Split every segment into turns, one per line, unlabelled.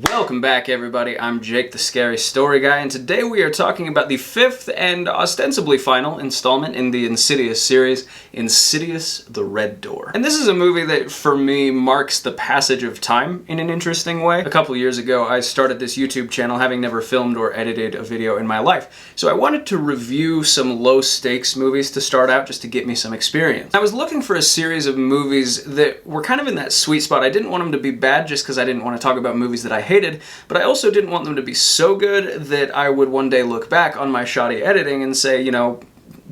Welcome back, everybody. I'm Jake, the Scary Story Guy, and today we are talking about the fifth and ostensibly final installment in the Insidious series, Insidious: The Red Door. And this is a movie that, for me, marks the passage of time in an interesting way. A couple years ago, I started this YouTube channel, having never filmed or edited a video in my life. So I wanted to review some low-stakes movies to start out, just to get me some experience. I was looking for a series of movies that were kind of in that sweet spot. I didn't want them to be bad just because I didn't want to talk about movies that I hated, but I also didn't want them to be so good that I would one day look back on my shoddy editing and say, you know,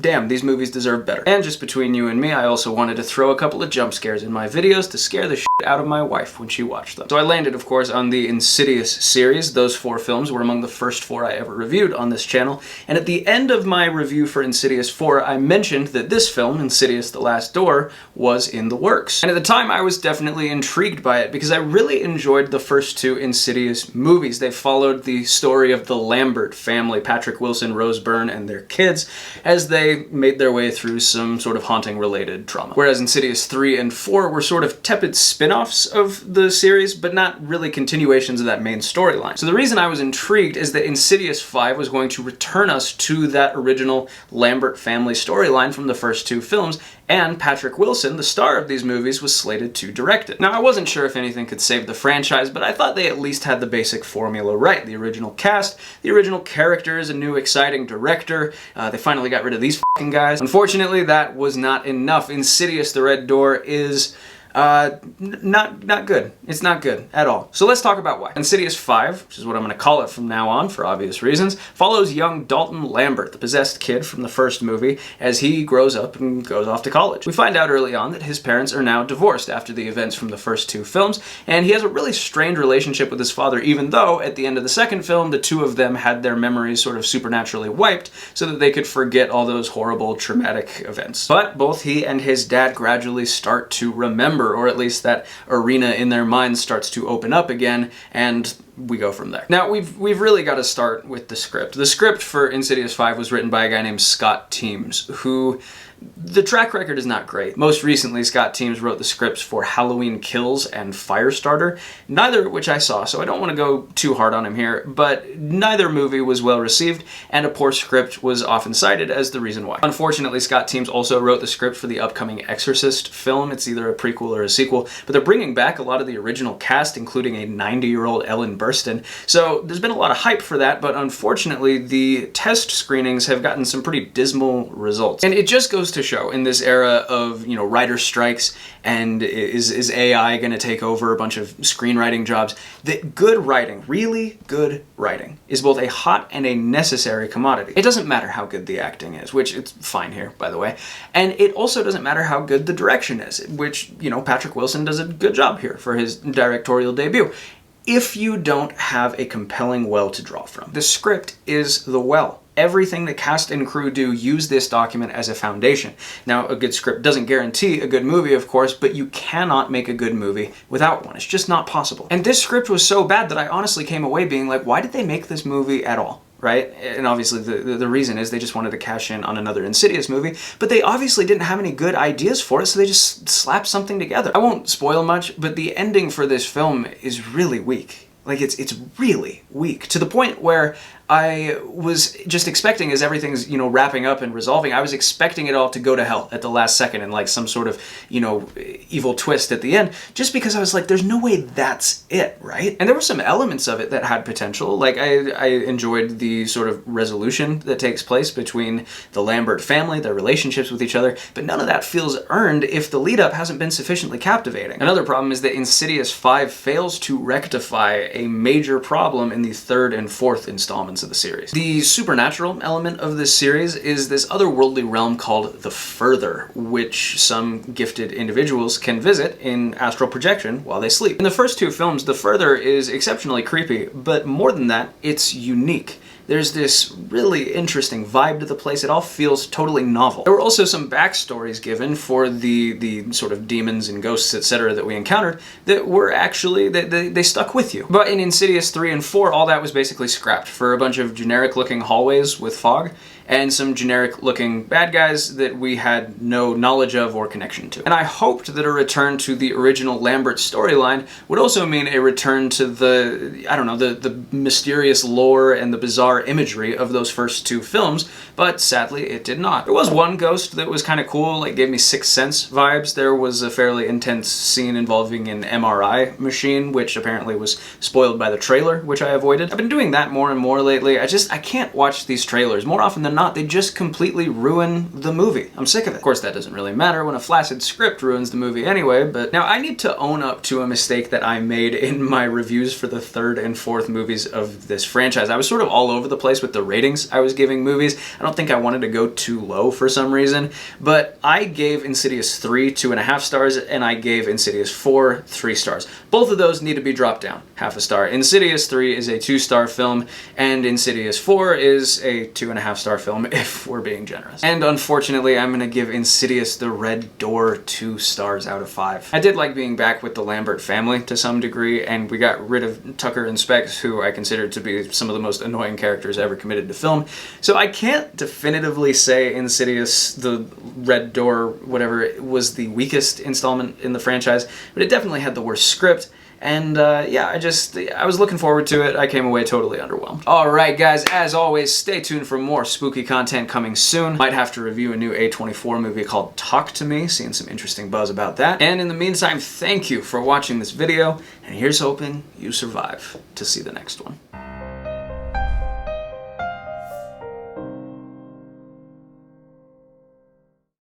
damn, these movies deserve better. And just between you and me, I also wanted to throw a couple of jump scares in my videos to scare the shit out of my wife when she watched them. So I landed, of course, on the Insidious series. Those 4 films were among the first 4 I ever reviewed on this channel. And at the end of my review for Insidious 4, I mentioned that this film, Insidious: The Last Door, was in the works. And at the time, I was definitely intrigued by it because I really enjoyed the first 2 Insidious movies. They followed the story of the Lambert family, Patrick Wilson, Rose Byrne, and their kids, as they made their way through some sort of haunting-related trauma. Whereas Insidious 3 and 4 were sort of tepid spin-offs of the series, but not really continuations of that main storyline. So the reason I was intrigued is that Insidious 5 was going to return us to that original Lambert family storyline from the first 2 films, and Patrick Wilson, the star of these movies, was slated to direct it. Now, I wasn't sure if anything could save the franchise, but I thought they at least had the basic formula right. The original cast, the original characters, a new exciting director. They finally got rid of these fucking guys. Unfortunately, that was not enough. Insidious: The Red Door is not good. It's not good at all. So let's talk about why. Insidious 5, which is what I'm going to call it from now on for obvious reasons, follows young Dalton Lambert, the possessed kid from the first movie, as he grows up and goes off to college. We find out early on that his parents are now divorced after the events from the first 2 films, and he has a really strained relationship with his father, even though at the end of the second film, the 2 of them had their memories sort of supernaturally wiped so that they could forget all those horrible, traumatic events. But both he and his dad gradually start to remember, or at least that arena in their minds starts to open up again, and we go from there. Now, we've really got to start with the script. The script for Insidious 5 was written by a guy named Scott Teems, who the track record is not great. Most recently, Scott Teems wrote the scripts for Halloween Kills and Firestarter, neither of which I saw, so I don't want to go too hard on him here, but neither movie was well received, and a poor script was often cited as the reason why. Unfortunately, Scott Teems also wrote the script for the upcoming Exorcist film. It's either a prequel or a sequel, but they're bringing back a lot of the original cast, including a 90-year-old Ellen Burstyn, so there's been a lot of hype for that, but unfortunately, the test screenings have gotten some pretty dismal results. And it just goes to show in this era of, you know, writer strikes and is AI going to take over a bunch of screenwriting jobs, that good writing, really good writing, is both a hot and a necessary commodity. It doesn't matter how good the acting is, which it's fine here, by the way, and it also doesn't matter how good the direction is, which, you know, Patrick Wilson does a good job here for his directorial debut. If you don't have a compelling well to draw from. The script is the well. Everything the cast and crew do use this document as a foundation. Now, a good script doesn't guarantee a good movie, of course, but you cannot make a good movie without one. It's just not possible. And this script was so bad that I honestly came away being like, why did they make this movie at all? Right? And obviously the reason is they just wanted to cash in on another Insidious movie, but they obviously didn't have any good ideas for it, so they just slapped something together. I won't spoil much, but the ending for this film is really weak. Like, it's really weak, to the point where I was just expecting, as everything's, you know, wrapping up and resolving, I was expecting it all to go to hell at the last second and like some sort of, you know, evil twist at the end, just because I was like, there's no way that's it, right? And there were some elements of it that had potential. Like, I enjoyed the sort of resolution that takes place between the Lambert family, their relationships with each other, but none of that feels earned if the lead-up hasn't been sufficiently captivating. Another problem is that Insidious 5 fails to rectify a major problem in the 3rd and 4th installments of the series. The supernatural element of this series is this otherworldly realm called the Further, which some gifted individuals can visit in astral projection while they sleep. In the first 2 films, the Further is exceptionally creepy, but more than that, it's unique. There's this really interesting vibe to the place. It all feels totally novel. There were also some backstories given for the sort of demons and ghosts, etc. that we encountered that were actually, they stuck with you. But in Insidious 3 and 4, all that was basically scrapped for a bunch of generic-looking hallways with fog, and some generic looking bad guys that we had no knowledge of or connection to. And I hoped that a return to the original Lambert storyline would also mean a return to the, I don't know, the mysterious lore and the bizarre imagery of those first two films, but sadly it did not. There was one ghost that was kind of cool, like gave me Sixth Sense vibes. There was a fairly intense scene involving an MRI machine, which apparently was spoiled by the trailer, which I avoided. I've been doing that more and more lately. I can't watch these trailers. More often than not, they just completely ruin the movie. I'm sick of it. Of course, that doesn't really matter when a flaccid script ruins the movie anyway, but now I need to own up to a mistake that I made in my reviews for the third and fourth movies of this franchise. I was sort of all over the place with the ratings I was giving movies. I don't think I wanted to go too low for some reason, but I gave Insidious 3 2.5 stars, and I gave Insidious 4 3 stars. Both of those need to be dropped down half a star. Insidious 3 is a 2-star film, and Insidious 4 is a 2.5-star film, if we're being generous. And unfortunately, I'm gonna give Insidious the Red Door 2 stars out of 5. I did like being back with the Lambert family to some degree, and we got rid of Tucker and Specs, who I considered to be some of the most annoying characters ever committed to film. So I can't definitively say Insidious, the Red Door, whatever, was the weakest installment in the franchise, but it definitely had the worst script. And yeah, I was looking forward to it. I came away totally underwhelmed. Alright guys, as always, stay tuned for more spooky content coming soon. Might have to review a new A24 movie called Talk to Me, seeing some interesting buzz about that. And in the meantime, thank you for watching this video, and here's hoping you survive to see the next one.